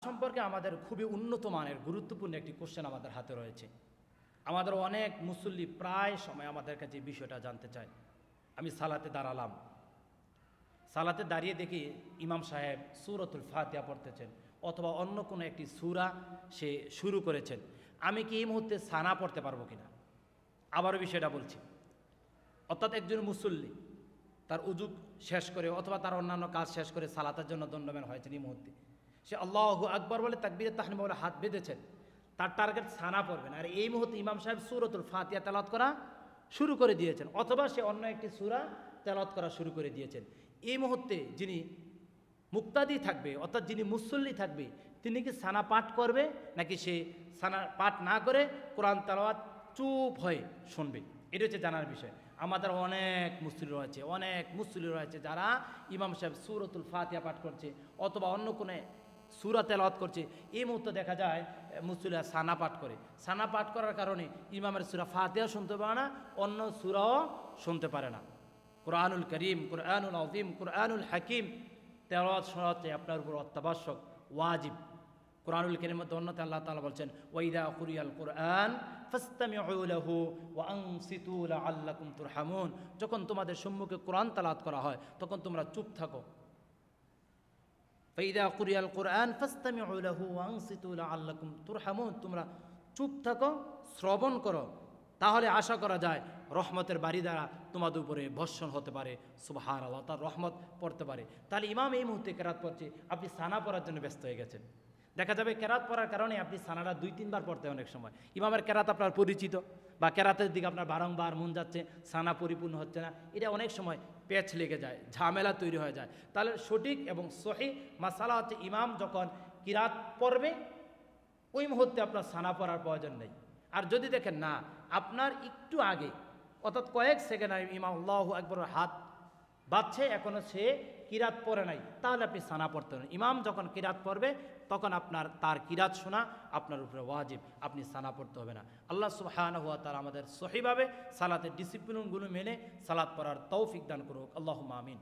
সম্পর্কে আমাদের খুবই উন্নত মানের গুরুত্বপূর্ণ একটি কোশ্চেন আমাদের হাতে রয়েছে। আমাদের অনেক মুসল্লি প্রায় সময় আমাদের কাছে এই বিষয়টা জানতে চায়। আমি সালাতে দাঁড়ালাম, সালাতে দাঁড়িয়ে দেখি ইমাম সাহেব সূরাতুল ফাতিহা পড়তেছেন অথবা অন্য কোনো একটি সূরা সে শুরু করেছেন, আমি কি এই মুহূর্তে সানা পড়তে পারবো কিনা? আবারও বিষয়টা বলছি, অর্থাৎ একজন মুসল্লি তার উজু শেষ করে অথবা তার অন্যান্য কাজ শেষ করে সালাতের জন্য দণ্ডায়মান হয়েছেন, এই মুহূর্তে সে আল্লাহু আকবার বলে তাকবীরে তাহরিমা বলে হাত বেঁধেছেন, তার টার্গেট সানা পড়বেন, আর এই মুহূর্তে ইমাম সাহেব সূরাতুল ফাতিহা তেলাওয়াত করা শুরু করে দিয়েছেন অথবা সে অন্য একটি সূরা তেলাওয়াত করা শুরু করে দিয়েছেন। এই মুহূর্তে যিনি মুক্তাদি থাকবে অর্থাৎ যিনি মুসল্লি থাকবে তিনি কি সানা পাঠ করবে নাকি সে সানা পাঠ না করে কোরআন তেলাওয়াত চুপ হয়ে শুনবে? এটা হচ্ছে জানার বিষয়। আমাদের অনেক মুসল্লি রয়েছে যারা ইমাম সাহেব সূরাতুল ফাতিহা পাঠ করছে অথবা অন্য কোনো সূরা তেলাওয়াত করছে, এই মুহূর্তে দেখা যায় মুসল্লিরা সানা পাঠ করে। সানা পাঠ করার কারণে ইমামের সূরা ফাতিহা শুনতে পারে না, অন্য সূরাও শুনতে পারে না। কুরআনুল করিম, কুরআনুল আযীম, কুরআনুল হাকিম তেলাওয়াত শোনা হচ্ছে আপনার উপর অত্যাবশ্যক, ওয়াজিব। কুরআনুল কারীমের মধ্যে অন্যতে আল্লাহ তাআলা বলছেন ওয়াইদা কুরিয়াল কুরআন ফাসতামিউ লাহু ওয়া আনসিতু লাআল্লাকুম তুরহামুন, যখন তোমাদের সম্মুখে কোরআন তেলাওয়াত করা হয় তখন তোমরা চুপ থাকো। ফাইদা কুরিয়াল কুরআন ফাসতামিউ লাহু ওয়া আনসিতু লাআল্লাকুম তুরহামুন, তোমরা চুপ থাকো, শ্রবণ করো, তাহলে আশা করা যায় রহমতের বাড়ি দ্বারা তোমাদের উপরে বর্ষণ হতে পারে, সুবহানাল্লাহ, তার রহমত পড়তে পারে। তাহলে ইমাম এই মুহূর্তে কেরাত পড়ছে, আপনি সানা পড়ার জন্য ব্যস্ত হয়ে গেছেন। দেখা যাবে কেরাত পড়ার কারণে আপনি সানাটা 2-3 বার পড়তে অনেক সময়, ইমামের কেরাত আপনার পরিচিত বা কেরাতের দিকে আপনার বারংবার মন যাচ্ছে, সানা পরিপূর্ণ হচ্ছে না, এটা অনেক সময় পেচ লেগে যায়, ঝামেলা তৈরি হয়ে যায়। তাহলে সঠিক এবং সহিহ মাসালা হচ্ছে ইমাম যখন কিরাত পড়বে ওই মুহূর্তে আপনার সানা পড়ার প্রয়োজন নেই। আর যদি দেখেন না আপনার একটু আগে অর্থাৎ কয়েক সেকেন্ড আগে ইমাম আল্লাহু আকবার হাত বাজছে, এখনও সে কিরাত পড়ে নাই, তাহলে আপনি সানা পড়তে হবে। ইমাম যখন কিরাত পড়বে তখন তার কিরাত শোনা আপনার উপরে ওয়াজিব, আপনি সানা পড়তে হবে না। আল্লাহ সুবহানাহু ওয়া তাআলা আমাদের সহিভাবে সালাতের ডিসিপ্লিনগুলো মেনে সালাত পড়ার তৌফিক দান করুক, আল্লাহুম্মা আমিন।